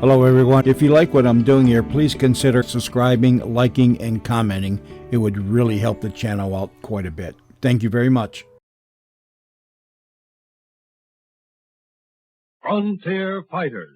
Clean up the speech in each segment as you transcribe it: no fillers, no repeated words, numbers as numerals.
Hello everyone. If you like what I'm doing here, please consider subscribing, liking, and commenting. It would really help the channel out quite a bit. Thank you very much. Frontier Fighters.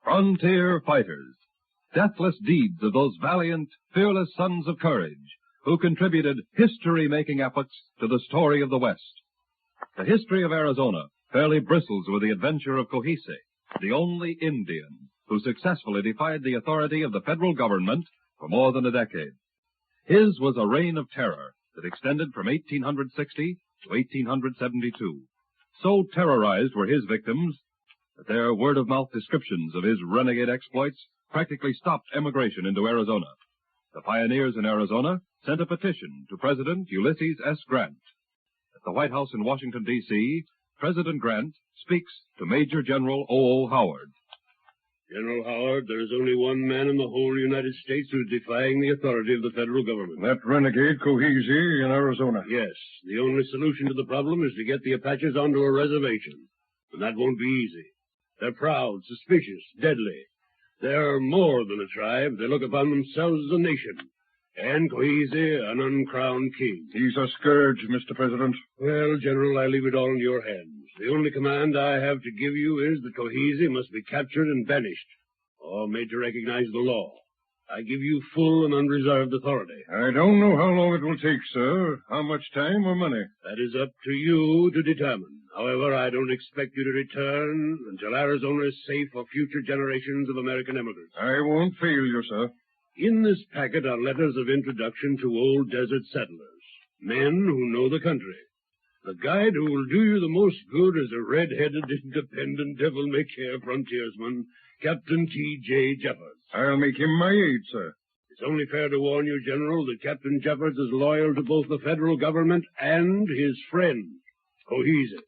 Frontier Fighters, deathless deeds of those valiant, fearless sons of courage who contributed history-making epochs to the story of the West. The history of Arizona fairly bristles with the adventure of Cochise, the only Indian who successfully defied the authority of the federal government for more than a decade. His was a reign of terror that extended from 1860 to 1872. So terrorized were his victims that their word-of-mouth descriptions of his renegade exploits practically stopped emigration into Arizona. The pioneers in Arizona sent a petition to President Ulysses S. Grant. At the White House in Washington, D.C., President Grant speaks to Major General O.O. Howard. General Howard, there is only one man in the whole United States who is defying the authority of the federal government. That renegade Cochise in Arizona. Yes. The only solution to the problem is to get the Apaches onto a reservation. And that won't be easy. They're proud, suspicious, deadly. They're more than a tribe. They look upon themselves as a nation. And Cochise, an uncrowned king. He's a scourge, Mr. President. Well, General, I leave it all in your hands. The only command I have to give you is that Cochise must be captured and banished, or made to recognize the law. I give you full and unreserved authority. I don't know how long it will take, sir. How much time or money? That is up to you to determine. However, I don't expect you to return until Arizona is safe for future generations of American immigrants. I won't fail you, sir. In this packet are letters of introduction to old desert settlers, men who know the country. The guide who will do you the most good is a red-headed, independent, devil-may-care frontiersman, Captain T.J. Jeffords. I'll make him my aide, sir. It's only fair to warn you, General, that Captain Jeffords is loyal to both the federal government and his friend, Cochise.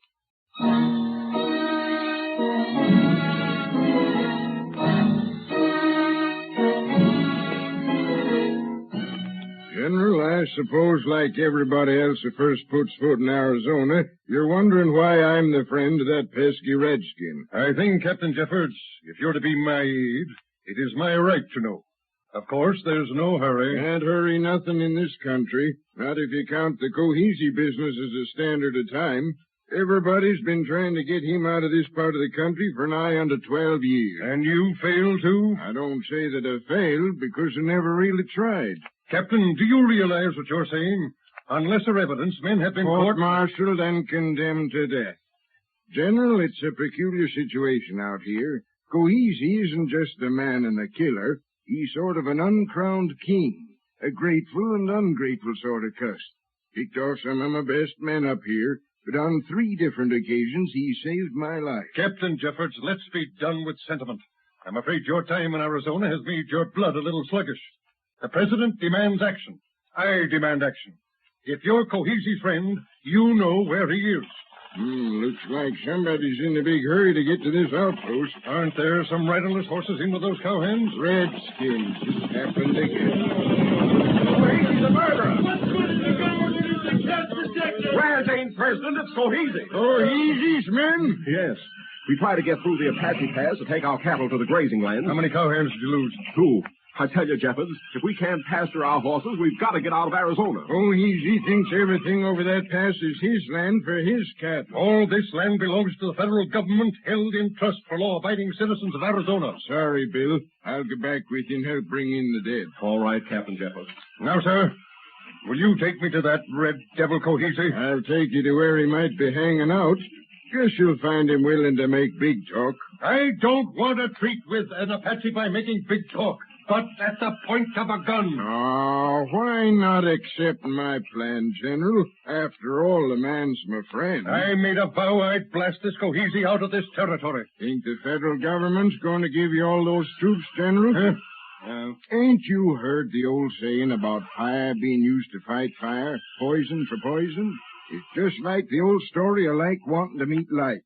General, I suppose like everybody else who first puts foot in Arizona, you're wondering why I'm the friend of that pesky redskin. I think, Captain Jeffords, if you're to be my aide, it is my right to know. Of course, there's no hurry. Can't hurry nothing in this country, not if you count the Cochise business as a standard of time. Everybody's been trying to get him out of this part of the country for nigh under 12 years. And you failed too? I don't say that I failed, because I never really tried. Captain, do you realize what you're saying? On lesser evidence, men have been court-martialed and condemned to death. General, it's a peculiar situation out here. Cochise isn't just a man and a killer. He's sort of an uncrowned king, a grateful and ungrateful sort of cuss. Picked off some of my best men up here, but on 3 different occasions he saved my life. Captain Jeffords, let's be done with sentiment. I'm afraid your time in Arizona has made your blood a little sluggish. The President demands action. I demand action. If you're Cochise's friend, you know where he is. Looks like somebody's in a big hurry to get to this outpost. Aren't there some riderless horses in with those cowhands? Redskins just happened to get. He's a murderer! Where's ain't President? It's Cochise. Cochise's men? Yes. We tried to get through the Apache Pass to take our cattle to the grazing lands. How many cowhands did you lose? 2. I tell you, Jeffords, if we can't pasture our horses, we've got to get out of Arizona. Cochise thinks everything over that pass is his land for his cattle. All this land belongs to the federal government, held in trust for law-abiding citizens of Arizona. Sorry, Bill. I'll go back with you and help bring in the dead. All right, Captain Jeffords. Now, sir, will you take me to that red devil Cochise? I'll take you to where he might be hanging out. Guess you'll find him willing to make big talk. I don't want to treat with an Apache by making big talk, but at the point of a gun. Oh, why not accept my plan, General? After all, the man's my friend. I made a vow I'd blast this Cochise out of this territory. Think the federal government's going to give you all those troops, General? Ain't you heard the old saying about fire being used to fight fire, poison for poison? It's just like the old story of like wanting to meet like.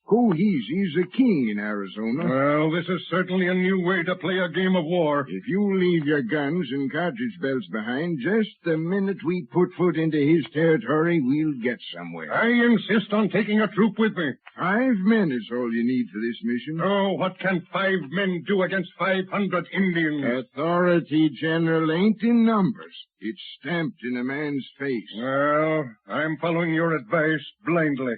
Cochise's a king in Arizona. Well, this is certainly a new way to play a game of war. If you leave your guns and cartridge belts behind, just the minute we put foot into his territory, we'll get somewhere. I insist on taking a troop with me. 5 men is all you need for this mission. Oh, what can 5 men do against 500 Indians? Authority, General, ain't in numbers. It's stamped in a man's face. Well, I'm following your advice blindly.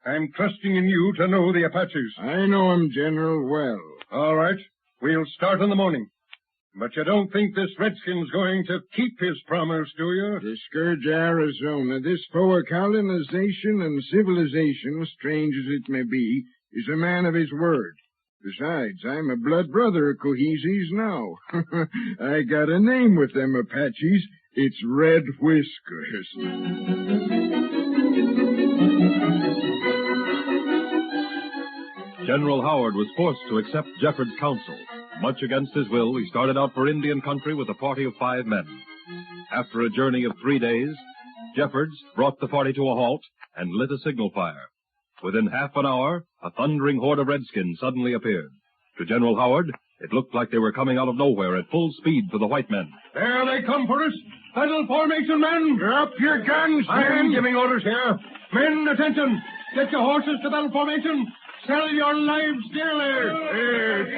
I'm trusting in you to know the Apaches. I know 'em, General, well. All right. We'll start in the morning. But you don't think this redskin's going to keep his promise, do you? To scourge Arizona, this foe of colonization and civilization, strange as it may be, is a man of his word. Besides, I'm a blood brother of Cochise's now. I got a name with them Apaches. It's Red Whiskers. General Howard was forced to accept Jeffords' counsel. Much against his will, he started out for Indian country with a party of 5 men. After a journey of 3 days, Jeffords brought the party to a halt and lit a signal fire. Within half an hour, a thundering horde of redskins suddenly appeared. To General Howard, it looked like they were coming out of nowhere at full speed for the white men. There they come for us. Battle formation, men. Drop your guns, I'm men. giving orders here. Men, attention. Get your horses to battle formation. Sell your lives dearly.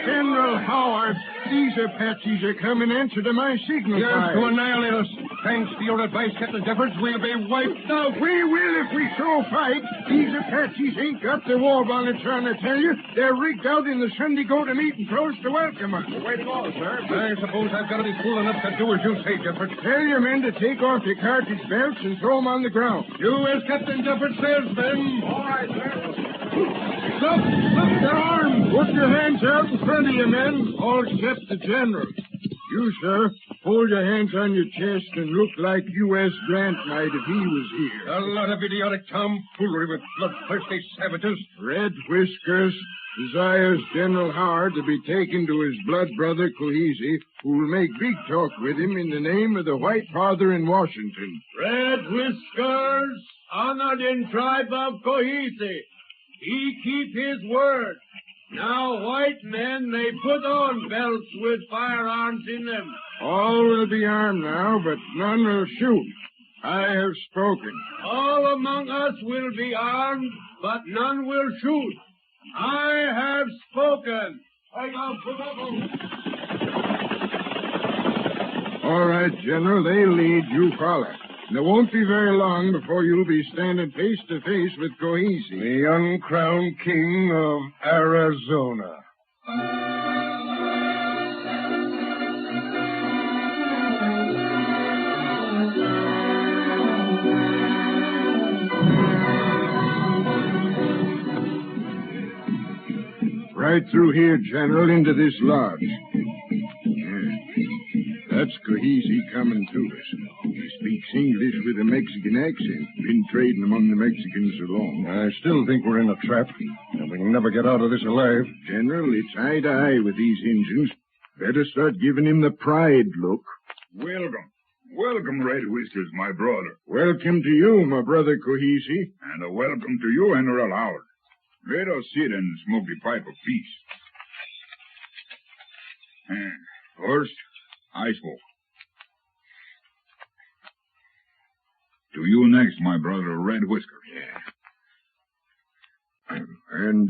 General Howard, these Apaches are coming answer to my signal Yes, fire. to annihilate us. Thanks to your advice, Captain Jeffords, we'll be wiped out. We will if we so fight. These Apaches ain't got their war bonnets on, I tell you. They're rigged out in the Sunday go-to-meeting clothes to welcome us. Way to go, sir. I suppose I've got to be fool enough to do as you say, Jeffords. Tell your men to take off your cartridge belts and throw 'em on the ground. Do as Captain Jeffords says, then. All right, sir. Look, they're armed. Put your hands out in front of you, men, all except the general. You, sir, hold your hands on your chest and look like U.S. Grant might if he was here. A lot of idiotic tomfoolery with bloodthirsty savages. Red Whiskers desires General Howard to be taken to his blood brother Cochise, who will make big talk with him in the name of the White Father in Washington. Red Whiskers, honored in tribe of Cochise. He keep his word. Now, white men, they put on belts with firearms in them. All will be armed now, but none will shoot. I have spoken. All among us will be armed, but none will shoot. I have spoken. All right, General, they lead, you follow. And it won't be very long before you'll be standing face to face with Cochise. The uncrowned king of Arizona. Right through here, General, into this lodge. That's Cochise coming to us. He speaks English with a Mexican accent. Been trading among the Mexicans so long. I still think we're in a trap, and we'll never get out of this alive. General, it's eye to eye with these Injuns. Better start giving him the pride look. Welcome. Welcome, Red Whiskers, my brother. Welcome to you, my brother Cochise. And a welcome to you, General Howard. Let us sit and smoke the pipe of peace. First, I smoke. To you next, my brother Red Whiskers. Yeah. And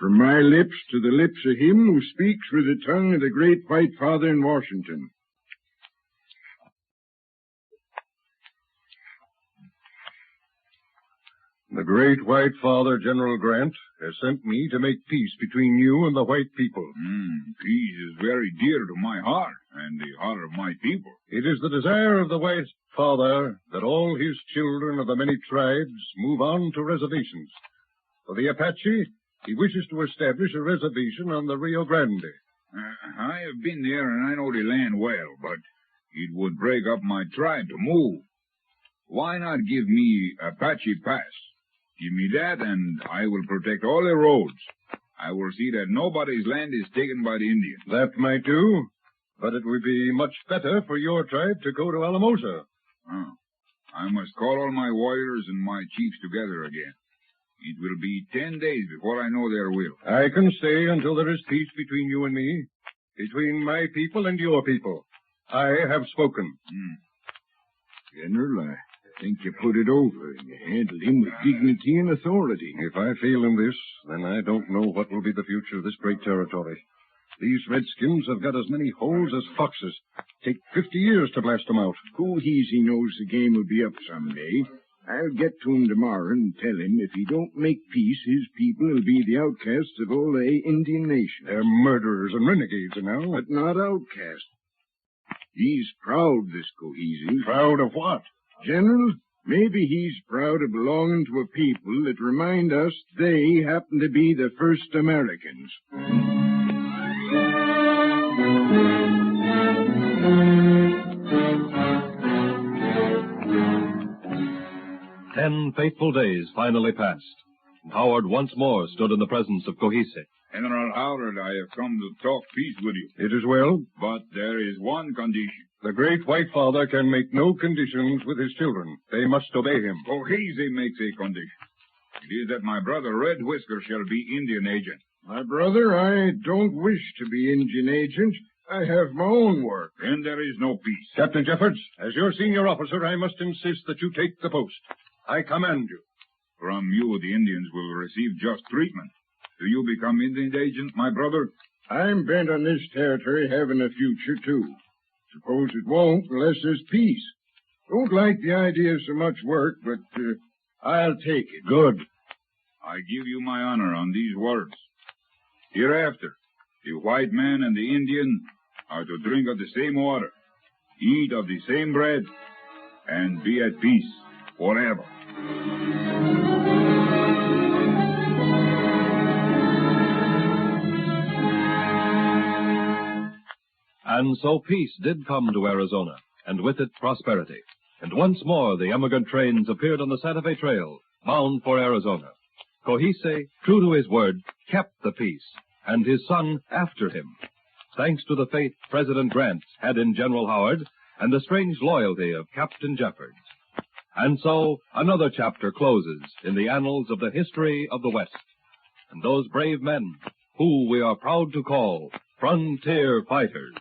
from my lips to the lips of him who speaks with the tongue of the great White Father in Washington. The great White Father, General Grant, has sent me to make peace between you and the white people. Peace is very dear to my heart and the heart of my people. It is the desire of the White Father that all his children of the many tribes move on to reservations. For the Apache, he wishes to establish a reservation on the Rio Grande. I have been there and I know the land well, but it would break up my tribe to move. Why not give me Apache pass? Give me that, and I will protect all the roads. I will see that nobody's land is taken by the Indians. That might do, but it would be much better for your tribe to go to Alamosa. I must call all my warriors and my chiefs together again. It will be 10 days before I know their will. I can stay until there is peace between you and me, between my people and your people. I have spoken. General, I think you put it over and you handled him with dignity and authority. If I fail in this, then I don't know what will be the future of this great territory. These redskins have got as many holes as foxes. Take 50 years to blast them out. Cochise knows the game will be up someday. I'll get to him tomorrow and tell him if he don't make peace, his people will be the outcasts of all the Indian nation. They're murderers and renegades now. But not outcasts. He's proud, this Cochise. Proud of what? General, maybe he's proud of belonging to a people that remind us they happen to be the first Americans. 10 fateful days finally passed, and Howard once more stood in the presence of Cochise. General Howard, I have come to talk peace with you. It is well. But there is one condition. The great White Father can make no conditions with his children. They must obey him. Cochise makes a condition. It is that my brother Red Whisker shall be Indian agent. My brother, I don't wish to be Indian agent. I have my own work. Then there is no peace. Captain Jeffords, as your senior officer, I must insist that you take the post. I command you. From you, the Indians will receive just treatment. Do you become Indian agent, my brother? I'm bent on this territory having a future, too. Suppose it won't unless there's peace. Don't like the idea of so much work, but I'll take it. Good. I give you my honor on these words. Hereafter, the white man and the Indian are to drink of the same water, eat of the same bread, and be at peace forever. And so peace did come to Arizona, and with it prosperity. And once more the emigrant trains appeared on the Santa Fe Trail, bound for Arizona. Cochise, true to his word, kept the peace, and his son after him, thanks to the faith President Grant had in General Howard and the strange loyalty of Captain Jeffords. And so another chapter closes in the annals of the history of the West. And those brave men, who we are proud to call frontier fighters.